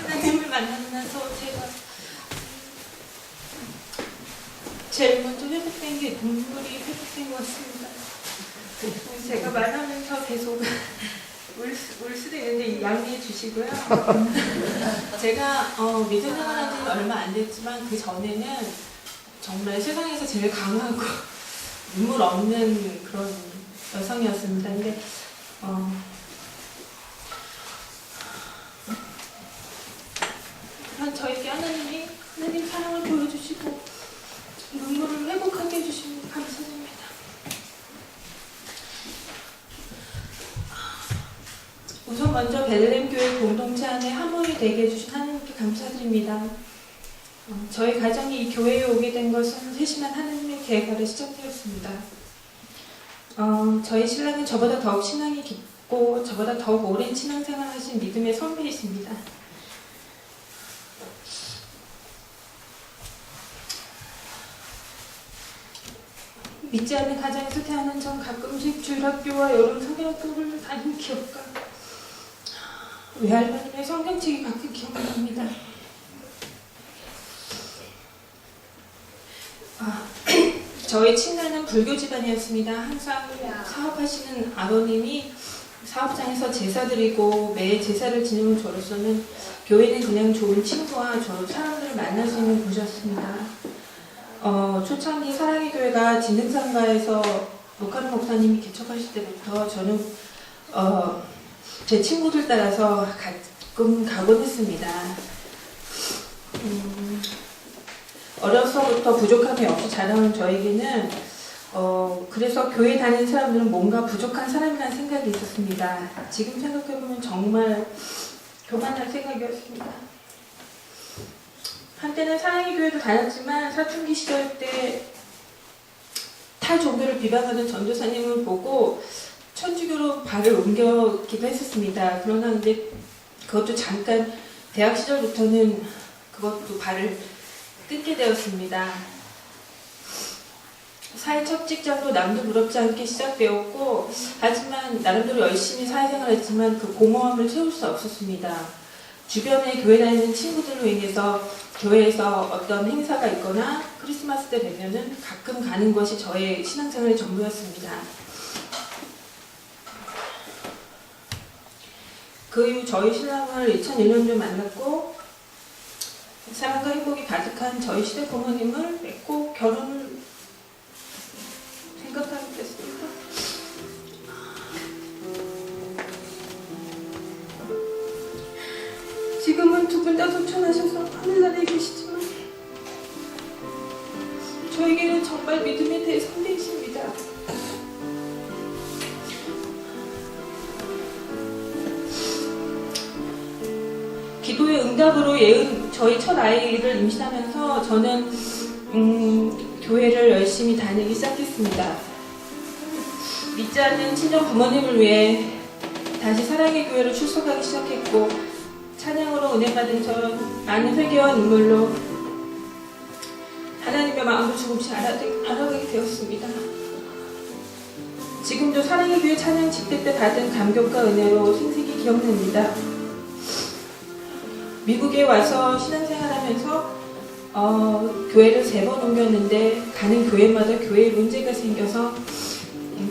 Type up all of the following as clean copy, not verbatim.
하나님을 만나면서 제일 먼저 회복된 게 눈물이 회복된 것 같습니다. 제가 말하면서 계속 울 수도 있는데 양해해 주시고요. 제가 믿음 생활한 지는 얼마 안 됐지만 그 전에는 정말 세상에서 제일 강하고 눈물 없는 그런 여성이었습니다. 근데 저에게 하나님 사랑을 보여주시고 눈물을 회복하게 해주시면 감사드립니다. 우선 먼저 베들레헴 교회 공동체 안에 화목이 되게 해주신 하나님께 감사드립니다. 저희 가정이 이 교회에 오게 된 것은 세심한 하나님의 계획으로 시작되었습니다. 저희 신랑은 저보다 더욱 신앙이 깊고 저보다 더욱 오랜 신앙생활을 하신 믿음의 선배이십니다. 믿지 않는 가정에서 태어난 전 가끔씩 주일학교와 여름 성경학교를 다닌 기억과 외할머니의 성경책이 가끔 기억납니다. 저희 친가는 불교 집안이었습니다. 항상 사업하시는 아버님이 사업장에서 제사 드리고 매 제사를 지내는 저로서는 교회는 그냥 좋은 친구와 사람들을 만날 수 있는 곳이었습니다. 초창기 사랑의 교회가 진흥상가에서 목하는 목사님이 개척하실 때부터 저는 제 친구들 따라서 가끔 가곤 했습니다. 어려서부터 부족함이 없이 자라온 저에게는 그래서 교회 다니는 사람들은 뭔가 부족한 사람이라는 생각이 있었습니다. 지금 생각해보면 정말 교만한 생각이었습니다. 한때는 사랑의 교회도 다녔지만 사춘기 시절 때 타 종교를 비방하는 전도사님을 보고 천주교로 발을 옮기기도 했었습니다. 그러나 근데 그것도 잠깐 대학 시절부터는 그것도 발을 끊게 되었습니다. 사회 첫 직장도 남도 부럽지 않게 시작되었고 하지만 나름대로 열심히 사회생활했지만 그 공허함을 채울 수 없었습니다. 주변에 교회 다니는 친구들로 인해서 교회에서 어떤 행사가 있거나 크리스마스 때 되면은 가끔 가는 것이 저의 신앙생활의 전부였습니다. 그 이후 저희 신랑을 2001년도에 만났고 사랑과 행복이 가득한 저희 시댁 부모님을 맺고 결혼을 생각하게 됐습니다. 지금은 두 분 다 소천하셔서 하늘나라에 계시지만 저에게는 정말 믿음에 대해 선배이십니다. 기도의 응답으로 저희 첫 아이를 임신하면서 저는 교회를 열심히 다니기 시작했습니다. 믿지 않는 친정 부모님을 위해 다시 사랑의 교회로 출석하기 시작했고 찬양으로 은혜 받은 전 많은 회개와 눈물로 하나님의 마음을 조금씩 알아가게 되었습니다. 지금도 사랑의 교회 찬양 집회 때 받은 감격과 은혜로 생생히 기억납니다. 미국에 와서 신앙생활하면서 교회를 3번 옮겼는데 가는 교회마다 교회에 문제가 생겨서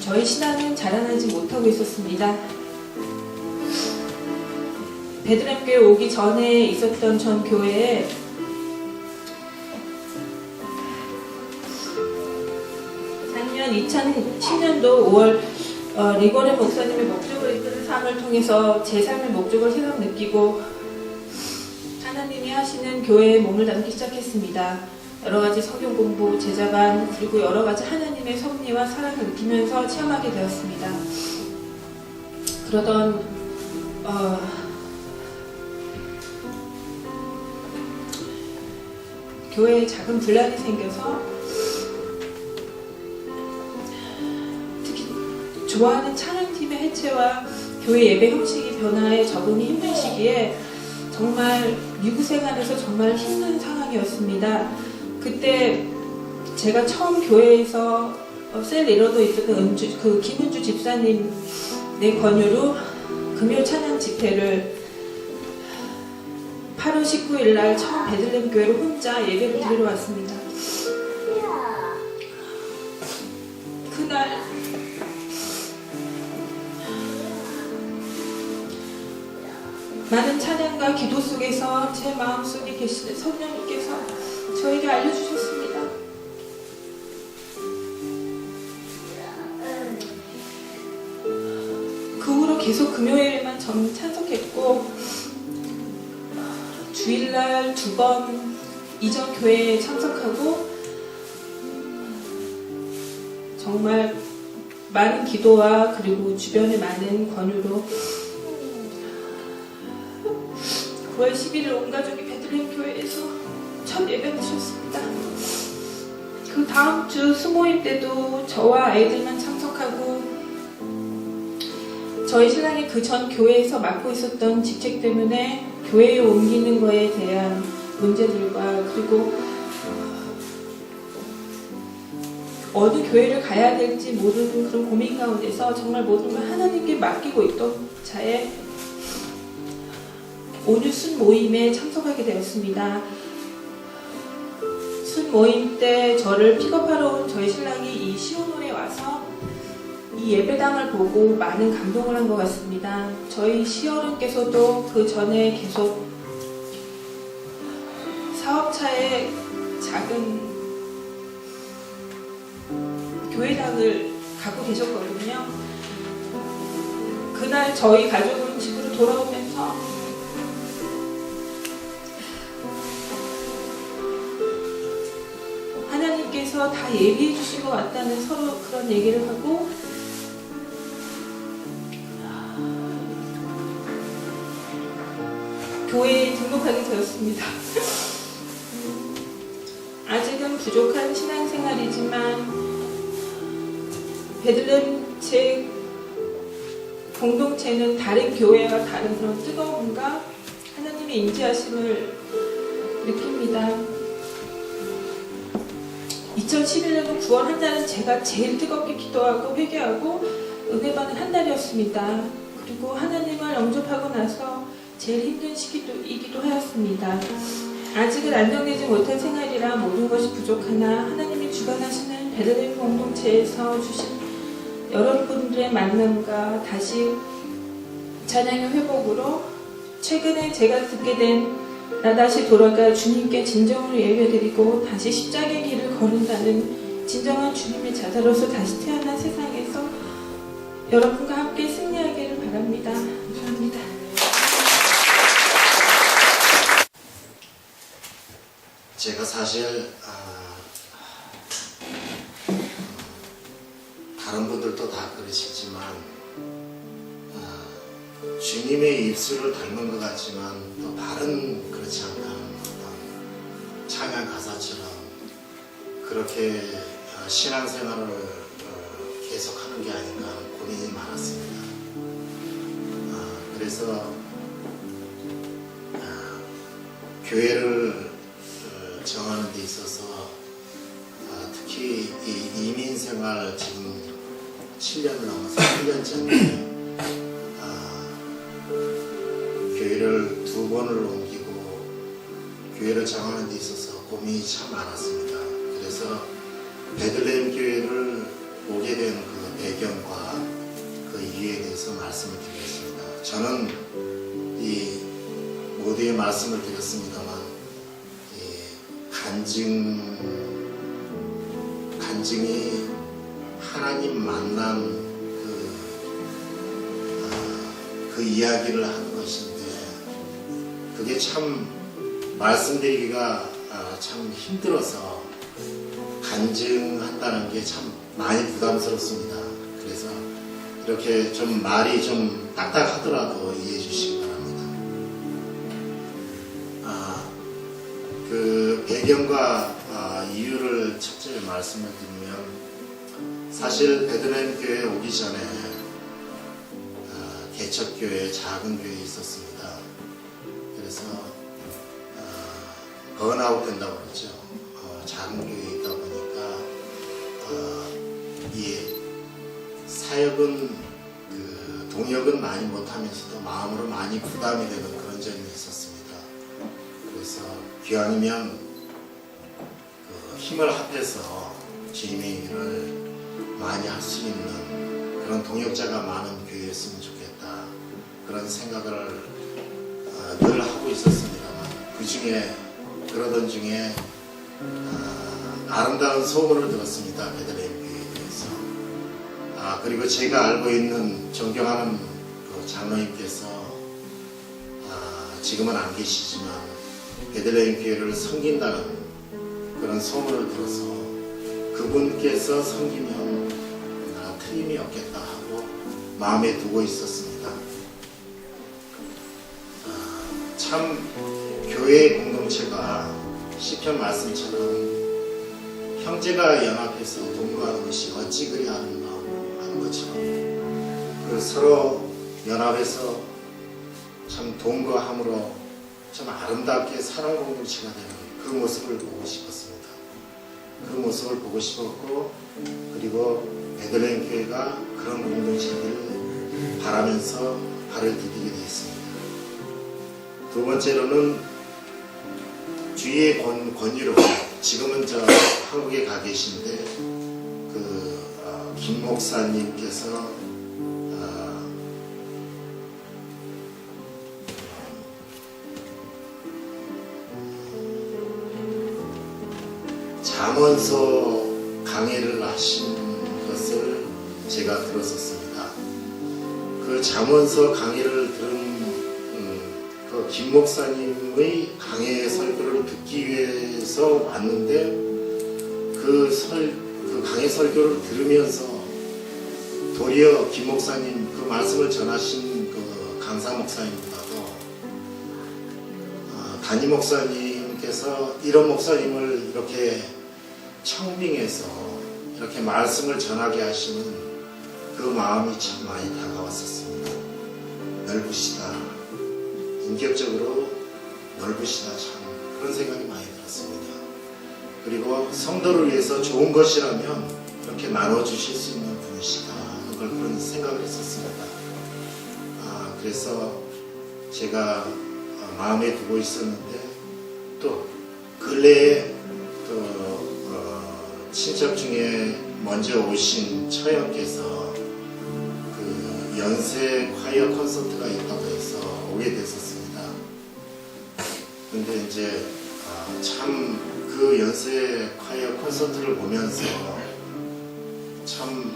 저희 신앙은 자라나지 못하고 있었습니다. 베들레헴 교회 오기 전에 있었던 전 교회에 작년 2010년도 5월 리고레 목사님의 목적을 이끄는 삶을 통해서 제 삶의 목적을 새삼 느끼고 하나님이 하시는 교회에 몸을 담기 시작했습니다. 여러가지 성경 공부, 제자반, 그리고 여러가지 하나님의 섭리와 사랑을 느끼면서 체험하게 되었습니다. 그러던 교회에 작은 분란이 생겨서 특히 좋아하는 찬양팀의 해체와 교회 예배 형식의 변화에 적응이 힘든 시기에 정말 미국 생활에서 정말 힘든 상황이었습니다. 그때 제가 처음 교회에서 셀 리더도 있었던 김은주 집사님의 권유로 금요 찬양 집회를 8월 19일 날 처음 베들레헴 교회로 혼자 예배를 드리러 왔습니다. 그날 많은 찬양과 기도 속에서 제 마음속에 계시는 성령님께서 저에게 알려주셨습니다. 그 후로 계속 금요일에만 저는 참석했고 주일날 2번 이전 교회에 참석하고 정말 많은 기도와 그리고 주변의 많은 권유로 9월 11일 온 가족이 베들레헴 교회에서 첫 예배를 드렸습니다. 그 다음 주 수모임 때도 저와 아이들만 참석하고 저희 신랑이 그 전 교회에서 맡고 있었던 직책 때문에 교회에 옮기는 거에 대한 문제들과 그리고 어느 교회를 가야 될지 모르는 그런 고민 가운데서 정말 모든 걸 하나님께 맡기고 있던 차에 오늘 순 모임에 참석하게 되었습니다. 순 모임 때 저를 픽업하러 온 저희 신랑이 이 시오노에 와서 이 예배당을 보고 많은 감동을 한 것 같습니다. 저희 시어른께서도 그 전에 계속 사업차에 작은 교회당을 갖고 계셨거든요. 그날 저희 가족은 집으로 돌아오면서 하나님께서 다 예비해 주신 것 같다는 서로 그런 얘기를 하고 교회에 등록하게 되었습니다. 아직은 부족한 신앙생활이지만 베들레헴 제 공동체는 다른 교회와 다른 그런 뜨거움과 하나님의 인지하심을 느낍니다. 2011년 9월 한 달은 제가 제일 뜨겁게 기도하고 회개하고 은혜받은 한 달이었습니다. 그리고 하나님을 영접하고 나서 제일 힘든 시기이기도 하였습니다. 아직은 안정되지 못한 생활이라 모든 것이 부족하나 하나님이 주관하시는 베들레헴 공동체에서 주신 여러분들의 만남과 다시 찬양의 회복으로 최근에 제가 듣게 된 나 다시 돌아가 주님께 진정으로 예배드리고 다시 십자가의 길을 걸은다는 진정한 주님의 자자로서 다시 태어난 세상에서 여러분과 함께 승리하기를 바랍니다. 감사합니다. 제가 사실 다른 분들도 다 그러시지만 주님의 입술을 닮은 것 같지만 또 말은 그렇지 않다는 어떤 찬양 가사처럼 그렇게 신앙생활을 계속하는 게 아닌가 하는 고민이 많았습니다. 그래서 교회를 정하는 데 있어서 특히 이 이민 생활 지금 7년을 넘어서 1년 전에 교회를 2번을 옮기고 교회를 정하는 데 있어서 고민이 참 많았습니다. 그래서 베들레헴 교회를 오게 된 그 배경과 그 이유에 대해서 말씀을 드리겠습니다. 저는 이 모두의 말씀을 드렸습니다만 간증이 하나님 만난 그 이야기를 하는 것인데 그게 참 말씀드리기가 참 힘들어서 간증한다는 게 참 많이 부담스럽습니다. 그래서 이렇게 좀 말이 좀 딱딱하더라도 이해해 주시기 바랍니다. 그 배경과 이유를 첫째 말씀을 드리면, 사실 베들레헴 교회에 오기 전에 개척교회, 작은 교회에 있었습니다. 그래서 번아웃 된다고 그러죠. 작은 교회에 있다 보니까 이 사역은 동역은 많이 못하면서도 마음으로 많이 부담이 되는 그런 점이 있었습니다. 그래서 기왕이면 힘을 합해서 주님의 일을 많이 할 수 있는 그런 동역자가 많은 교회였으면 좋겠다, 그런 생각을 늘 하고 있었습니다만, 그러던 중에 아름다운 소문을 들었습니다. 베들레헴 교회에 대해서. 그리고 제가 알고 있는 존경하는 그 장로님께서 지금은 안 계시지만 베들레헴 교회를 섬긴다는 그런 소문을 들어서 그분께서 섬기면 틀림이 없겠다 하고 마음에 두고 있었습니다. 참 교회 공동체가 시편 말씀처럼 형제가 연합해서 동거하는 것이 어찌 그리 아름다워 하는 것처럼, 서로 연합해서 참 동거함으로 참 아름답게 사랑 공동체가 되는 그 모습을 보고 싶었습니다. 그 모습을 보고 싶었고, 그리고 베들레헴 교회가 그런 공동체를 바라면서 발을 디디게 되었습니다. 두 번째로는 주위의 권유로, 지금은 한국에 가 계신데 김 목사님께서 잠언서 강해를 하신 것을 제가 들었었습니다. 그 잠언서 강해를 들은 그 김 목사님의 강해 설교를 듣기 위해서 왔는데, 그 강해 설교를 들으면서 도리어 김 목사님 그 말씀을 전하신 그 강사 목사님보다도 담임 목사님께서 이런 목사님을 이렇게 청빙해서 이렇게 말씀을 전하게 하시는 그 마음이 참 많이 다가왔었습니다. 넓으시다, 인격적으로 넓으시다, 참 그런 생각이 많이 들었습니다. 그리고 성도를 위해서 좋은 것이라면 이렇게 나눠주실 수 있는 분이시다 하는 걸 그런 생각을 했었습니다. 그래서 제가 마음에 두고 있었는데, 또 근래에 친척 중에 먼저 오신 처형께서 그 연세 콰이어 콘서트가 있다고 해서 오게 됐었습니다. 근데 이제 참 그 연세 콰이어 콘서트를 보면서 참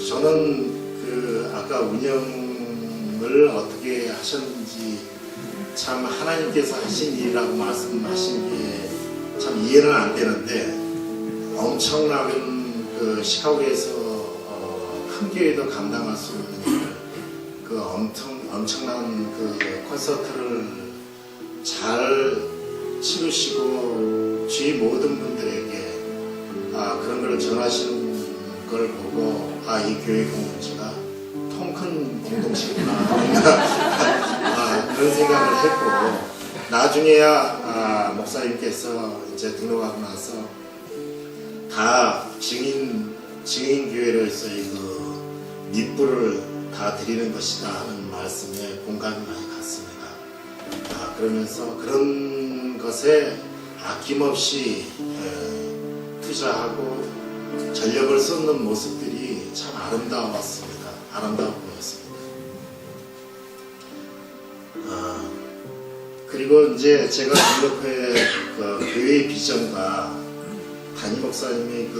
저는 아까 운영을 어떻게 하셨는지, 참 하나님께서 하신 일이라고 말씀하신 게 참 이해는 안 되는데, 엄청난 시카고에서 큰 교회도 감당할 수 없는 일, 엄청난 콘서트를 잘 치르시고 주위 모든 분들에게 그런 걸 전하시는 걸 보고, 이 교회 공동체가 통 큰 공동체구나 그런 생각을 했고, 나중에야 목사님께서 이제 등록하고 나서 다 증인교회로서의 밑불을 다 드리는 것이다 하는 말씀에 공감이 많이 갔습니다. 그러면서 그런 것에 아낌없이 투자하고 전력을 쏟는 모습들이 참 아름다웠습니다. 아름다워 보였습니다. 그리고 이제 제가 등록회 교회의 비전과 담임 목사님의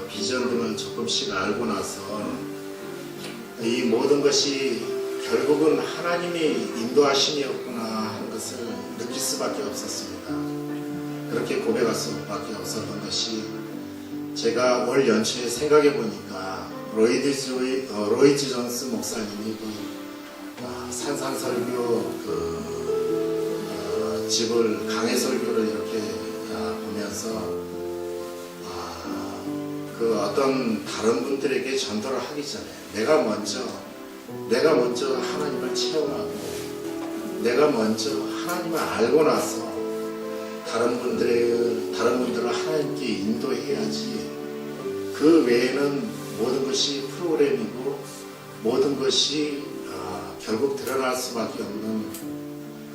비전 등을 조금씩 알고 나서 이 모든 것이 결국은 하나님의 인도하심이었구나 하는 것을 느낄 수밖에 없었습니다. 그렇게 고백할 수밖에 없었던 것이, 제가 올 연초에 생각해 보니까 로이즈 존스 목사님이 산상설교 집을 강해 설교를 이렇게 보면서 그 어떤 다른 분들에게 전도를 하기 전에 내가 먼저 하나님을 체험하고 내가 먼저 하나님을 알고 나서 다른 분들을 하나님께 인도해야지. 그 외에는 모든 것이 프로그램이고 모든 것이 결국 드러날 수밖에 없는,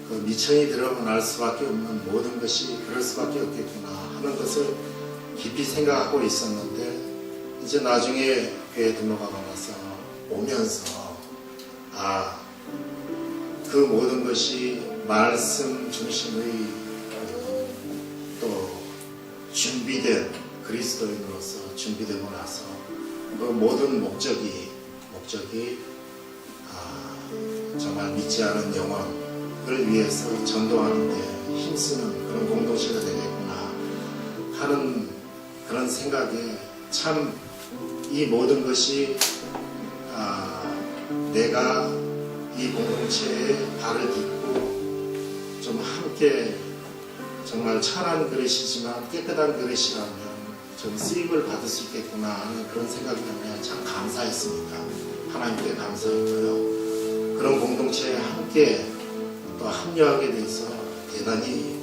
그 미천이 드러날 수밖에 없는 모든 것이 그럴 수밖에 없겠구나 하는 것을 깊이 생각하고 있었는데, 이제 나중에 교회 등록하고 나서 오면서 그 모든 것이 말씀 중심의 또 준비된 그리스도인으로서 준비되고 나서 그 모든 목적이 정말 믿지 않은 영혼을 위해서 전도하는데 힘쓰는 그런 공동체가 되겠구나 하는 그런 생각에, 참 이 모든 것이 내가 이 공동체에 발을 딛고 좀 함께 정말 찬한 그릇이지만 깨끗한 그릇이라면 좀 쓰임을 받을 수 있겠구나 하는 그런 생각이 때문에 참 감사했습니다. 하나님께 감사했고요. 그런 공동체에 함께 또 합류하게 돼서 대단히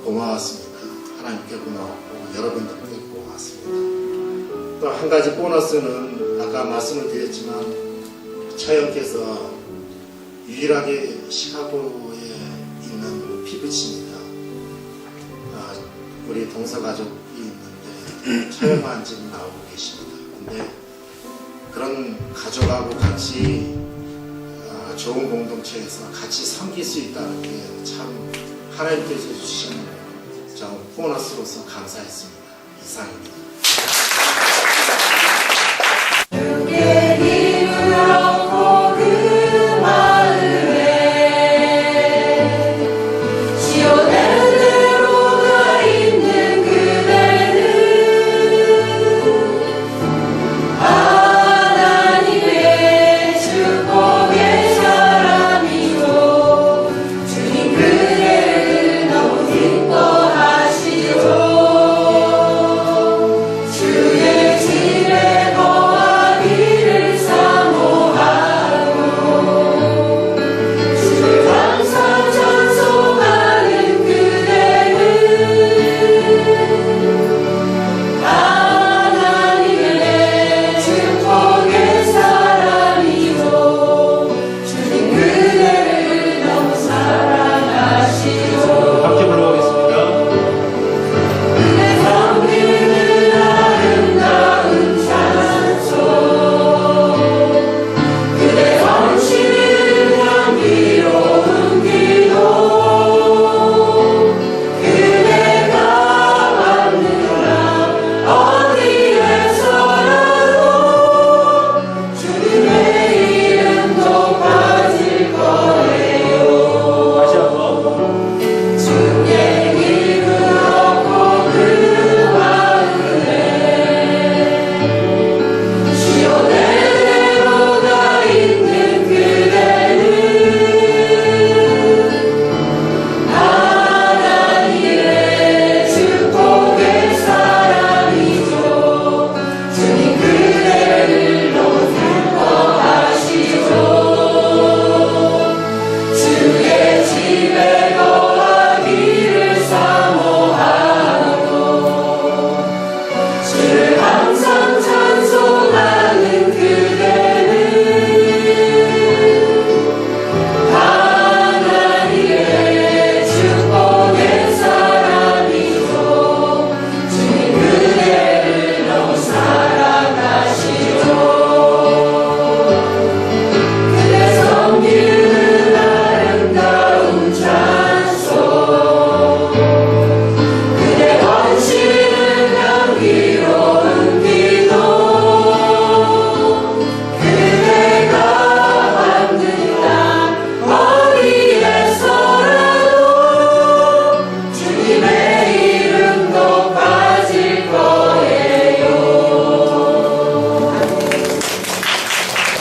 고마웠습니다. 하나님께 고마웠고 여러분들께 고마웠습니다. 또 한 가지 보너스는 아까 말씀을 드렸지만 처형께서 유일하게 시카고에 있는 피부치입니다. 우리 동서가족이 있는데 처형만 지금 나오고 계십니다. 근데 그런 가족하고 같이 좋은 공동체에서 같이 섬길 수 있다는 게 참 하나님께서 주신 보너스로서 감사했습니다. 이상입니다.